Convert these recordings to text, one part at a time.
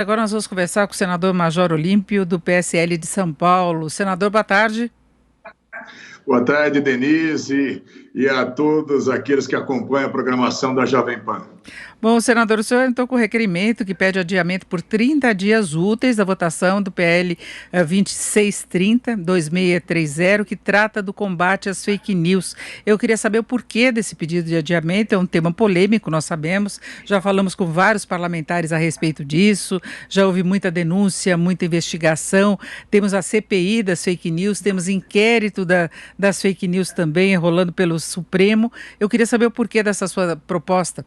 Agora nós vamos conversar com o senador Major Olímpio, do PSL de São Paulo. Senador, boa tarde. Boa tarde, Denise, e a todos aqueles que acompanham a programação da Jovem Pan. Bom, senador, o senhor entrou com requerimento que pede adiamento por 30 dias úteis da votação do PL 2630, que trata do combate às fake news. Eu queria saber o porquê desse pedido de adiamento. É um tema polêmico, nós sabemos, já falamos com vários parlamentares a respeito disso, já houve muita denúncia, muita investigação, temos a CPI das fake news, temos inquérito das fake news também rolando pelo Supremo. Eu queria saber o porquê dessa sua proposta.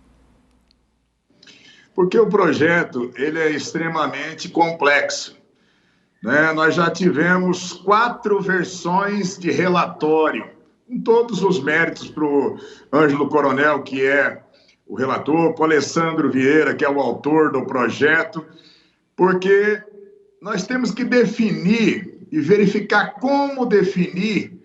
Porque o projeto ele é extremamente complexo, né? Nós já tivemos 4 versões de relatório, com todos os méritos para o Ângelo Coronel, que é o relator, para o Alessandro Vieira, que é o autor do projeto, porque nós temos que definir e verificar como definir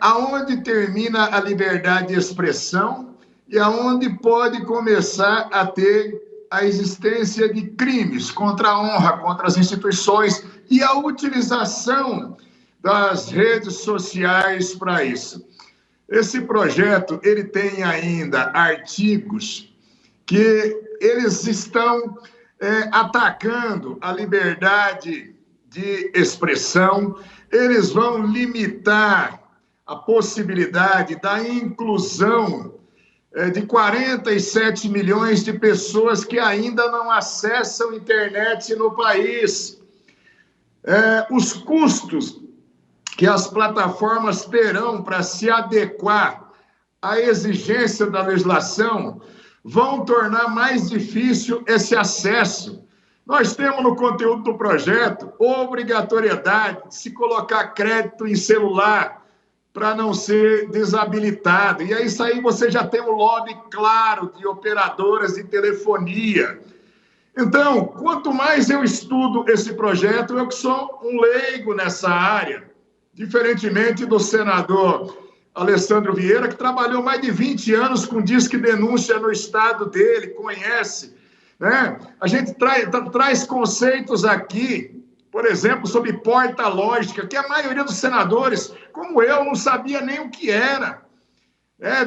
aonde termina a liberdade de expressão e aonde pode começar a ter a existência de crimes contra a honra, contra as instituições e a utilização das redes sociais para isso. Esse projeto, ele tem ainda artigos que eles estão atacando a liberdade de expressão, eles vão limitar a possibilidade da inclusão de 47 milhões de pessoas que ainda não acessam a internet no país. Os custos que as plataformas terão para se adequar à exigência da legislação vão tornar mais difícil esse acesso. Nós temos no conteúdo do projeto obrigatoriedade de se colocar crédito em celular para não ser desabilitado. E é isso aí, você já tem um lobby claro de operadoras de telefonia. Então, quanto mais eu estudo esse projeto, eu que sou um leigo nessa área, diferentemente do senador Alessandro Vieira, que trabalhou mais de 20 anos com disque denúncia no estado dele, conhece, né? A gente traz conceitos aqui, por exemplo, sobre porta lógica, que a maioria dos senadores, como eu, não sabia nem o que era.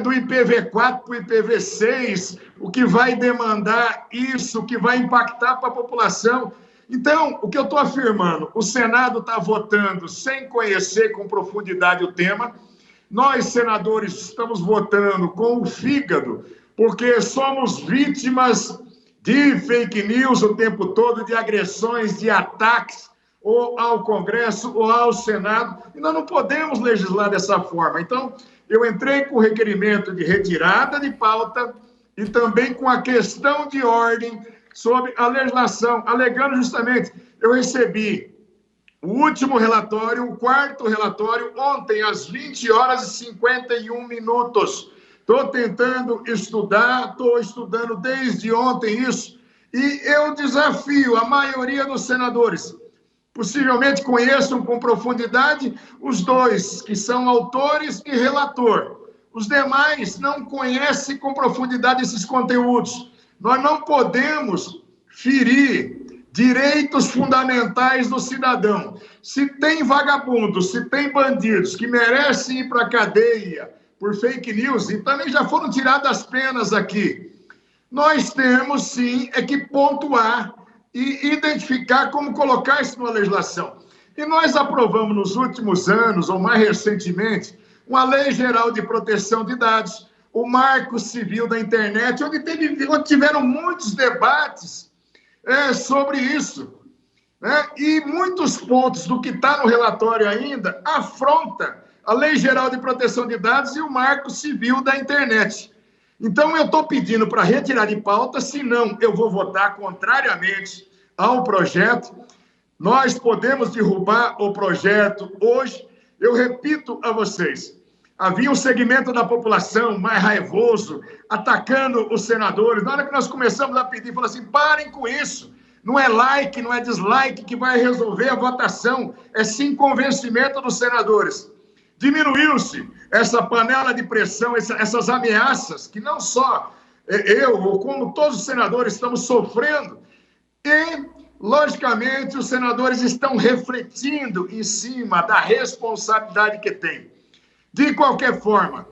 Do IPv4 para o IPv6, o que vai demandar isso, o que vai impactar para a população. Então, o que eu estou afirmando, o Senado está votando sem conhecer com profundidade o tema. Nós, senadores, estamos votando com o fígado, porque somos vítimas de fake news o tempo todo, de agressões, de ataques, ou ao Congresso, ou ao Senado, e nós não podemos legislar dessa forma. Então, eu entrei com o requerimento de retirada de pauta e também com a questão de ordem sobre a legislação, alegando justamente, eu recebi o último relatório, o 4º relatório, ontem, às 20 horas e 51 minutos. Estou tentando estudar, estou estudando desde ontem isso, e eu desafio a maioria dos senadores, possivelmente conheçam com profundidade os dois, que são autores e relator. Os demais não conhecem com profundidade esses conteúdos. Nós não podemos ferir direitos fundamentais do cidadão. Se tem vagabundos, se tem bandidos que merecem ir para a cadeia por fake news, e também já foram tiradas as penas aqui, nós temos sim que pontuar e identificar como colocar isso numa legislação. E nós aprovamos nos últimos anos, ou mais recentemente, uma Lei Geral de Proteção de Dados, o Marco Civil da Internet, onde tiveram muitos debates sobre isso, né? E muitos pontos do que está no relatório ainda afronta a Lei Geral de Proteção de Dados e o Marco Civil da Internet. Então, eu estou pedindo para retirar de pauta, senão eu vou votar contrariamente ao projeto. Nós podemos derrubar o projeto hoje. Eu repito a vocês, havia um segmento da população mais raivoso, atacando os senadores. Na hora que nós começamos a pedir, falou assim, parem com isso. Não é like, não é dislike que vai resolver a votação, é sim convencimento dos senadores. Diminuiu-se essa panela de pressão, essas ameaças, que não só eu, ou como todos os senadores estamos sofrendo, e logicamente, os senadores estão refletindo em cima da responsabilidade que têm. De qualquer forma,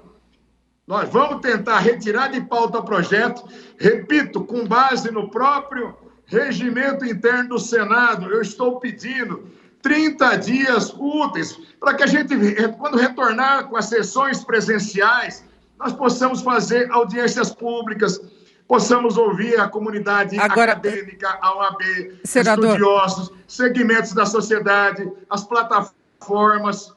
nós vamos tentar retirar de pauta o projeto, repito, com base no próprio regimento interno do Senado. Eu estou pedindo 30 dias úteis para que a gente, quando retornar com as sessões presenciais, nós possamos fazer audiências públicas, possamos ouvir a comunidade acadêmica, a OAB, senador, estudiosos, segmentos da sociedade, as plataformas.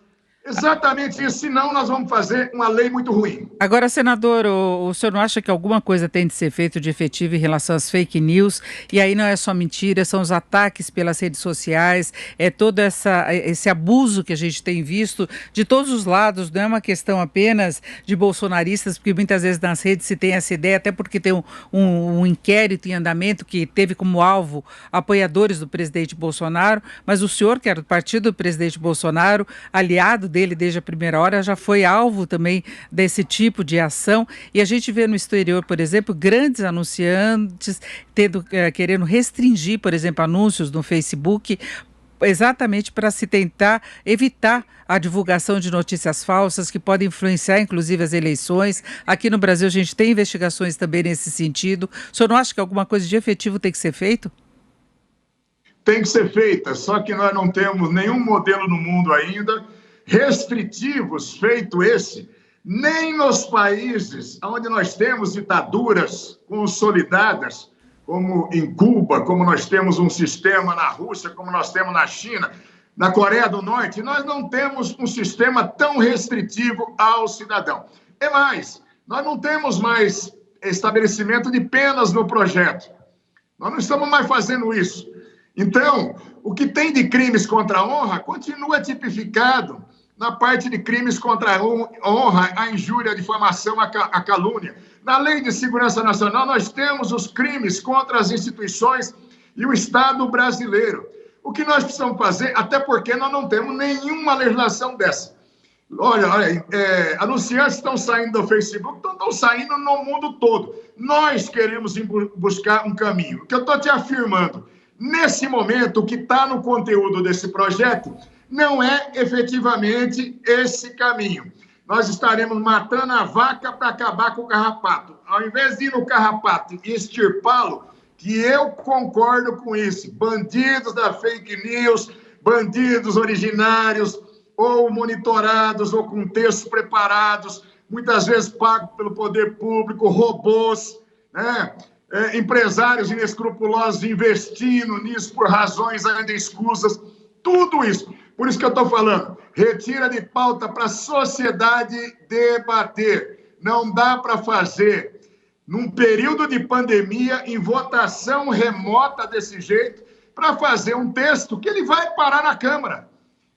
Exatamente isso, senão nós vamos fazer uma lei muito ruim. Agora, senador, o senhor não acha que alguma coisa tem de ser feito de efetivo em relação às fake news? E aí não é só mentira, são os ataques pelas redes sociais, é todo esse abuso que a gente tem visto de todos os lados, não é uma questão apenas de bolsonaristas, porque muitas vezes nas redes se tem essa ideia, até porque tem um inquérito em andamento que teve como alvo apoiadores do presidente Bolsonaro, mas o senhor, que era do partido do presidente Bolsonaro, aliado dele desde a primeira hora, já foi alvo também desse tipo de ação, e a gente vê no exterior, por exemplo, grandes anunciantes querendo restringir, por exemplo, anúncios no Facebook, exatamente para se tentar evitar a divulgação de notícias falsas que podem influenciar, inclusive, as eleições. Aqui no Brasil a gente tem investigações também nesse sentido. O senhor não acha que alguma coisa de efetivo tem que ser feito? Tem que ser feita, só que nós não temos nenhum modelo no mundo ainda restritivos feito esse, nem nos países onde nós temos ditaduras consolidadas, como em Cuba, como nós temos um sistema na Rússia, como nós temos na China, na Coreia do Norte, nós não temos um sistema tão restritivo ao cidadão. É mais, nós não temos mais estabelecimento de penas no projeto. Nós não estamos mais fazendo isso. Então, o que tem de crimes contra a honra continua tipificado na parte de crimes contra a honra, a injúria, a difamação, a calúnia. Na Lei de Segurança Nacional, nós temos os crimes contra as instituições e o Estado brasileiro. O que nós precisamos fazer, até porque nós não temos nenhuma legislação dessa. Olha, anunciantes estão saindo do Facebook, estão saindo no mundo todo. Nós queremos buscar um caminho. O que eu estou te afirmando, nesse momento, o que está no conteúdo desse projeto não é efetivamente esse caminho. Nós estaremos matando a vaca para acabar com o carrapato. Ao invés de ir no carrapato e extirpá-lo, que eu concordo com isso, bandidos da fake news, bandidos originários, ou monitorados, ou com textos preparados, muitas vezes pagos pelo poder público, robôs, né? Empresários inescrupulosos investindo nisso por razões ainda escusas, tudo isso. Por isso que eu estou falando, retira de pauta para a sociedade debater. Não dá para fazer, num período de pandemia, em votação remota desse jeito, para fazer um texto que ele vai parar na Câmara.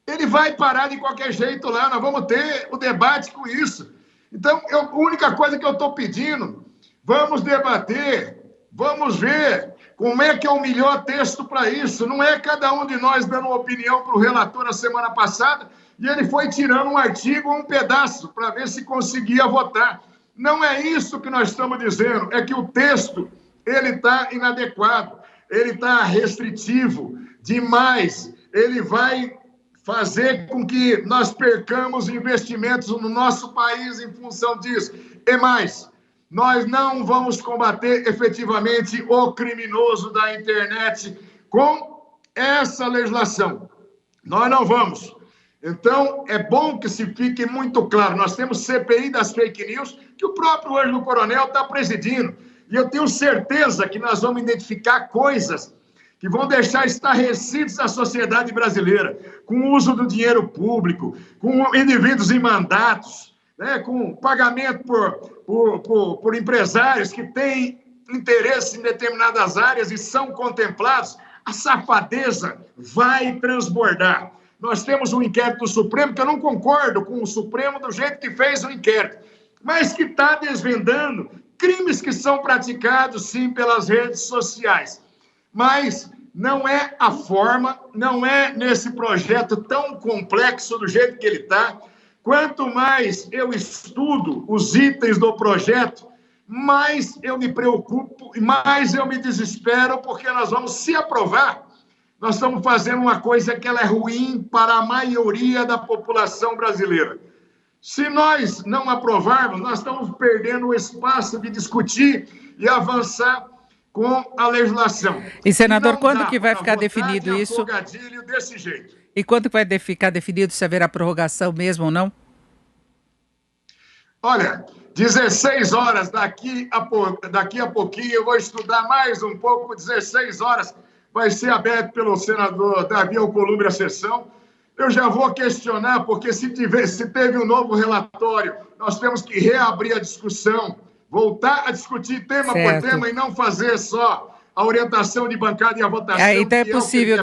Ele vai parar de qualquer jeito lá, nós vamos ter o debate com isso. Então, a única coisa que eu estou pedindo, vamos debater, vamos ver como é que é o melhor texto para isso. Não é cada um de nós dando uma opinião para o relator a semana passada e ele foi tirando um artigo ou um pedaço para ver se conseguia votar. Não é isso que nós estamos dizendo, é que o texto ele está inadequado, ele está restritivo demais, ele vai fazer com que nós percamos investimentos no nosso país em função disso. E mais, nós não vamos combater efetivamente o criminoso da internet com essa legislação. Nós não vamos. Então, é bom que se fique muito claro. Nós temos CPI das fake news, que o próprio Ângelo Coronel está presidindo. E eu tenho certeza que nós vamos identificar coisas que vão deixar estarrecidos a sociedade brasileira, com o uso do dinheiro público, com indivíduos em mandatos, né, com pagamento por empresários que têm interesse em determinadas áreas e são contemplados. A safadeza vai transbordar. Nós temos um inquérito do Supremo, que eu não concordo com o Supremo do jeito que fez o inquérito, mas que está desvendando crimes que são praticados, sim, pelas redes sociais. Mas não é a forma, não é nesse projeto tão complexo do jeito que ele está. Quanto mais eu estudo os itens do projeto, mais eu me preocupo e mais eu me desespero, porque nós vamos, se aprovar, nós estamos fazendo uma coisa que ela é ruim para a maioria da população brasileira. Se nós não aprovarmos, nós estamos perdendo o espaço de discutir e avançar com a legislação. E, senador, quando que vai ficar definido isso? Desse jeito. E quando que vai ficar definido se haverá prorrogação mesmo ou não? Olha, 16 horas, daqui a pouquinho, eu vou estudar mais um pouco, 16 horas, vai ser aberto pelo senador Davi Alcolumbre a sessão. Eu já vou questionar, porque se teve um novo relatório, nós temos que reabrir a discussão, voltar a discutir tema por tema e não fazer só a orientação de bancada e a votação. Então é possível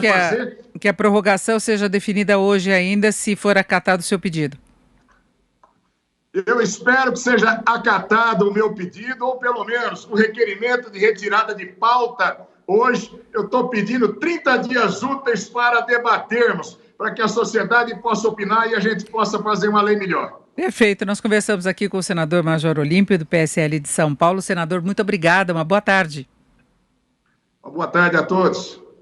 que a prorrogação seja definida hoje ainda, se for acatado o seu pedido. Eu espero que seja acatado o meu pedido, ou pelo menos o requerimento de retirada de pauta. Hoje eu estou pedindo 30 dias úteis para debatermos, para que a sociedade possa opinar e a gente possa fazer uma lei melhor. Perfeito. Nós conversamos aqui com o senador Major Olímpio, do PSL de São Paulo. Senador, muito obrigada. Uma boa tarde. Uma boa tarde a todos.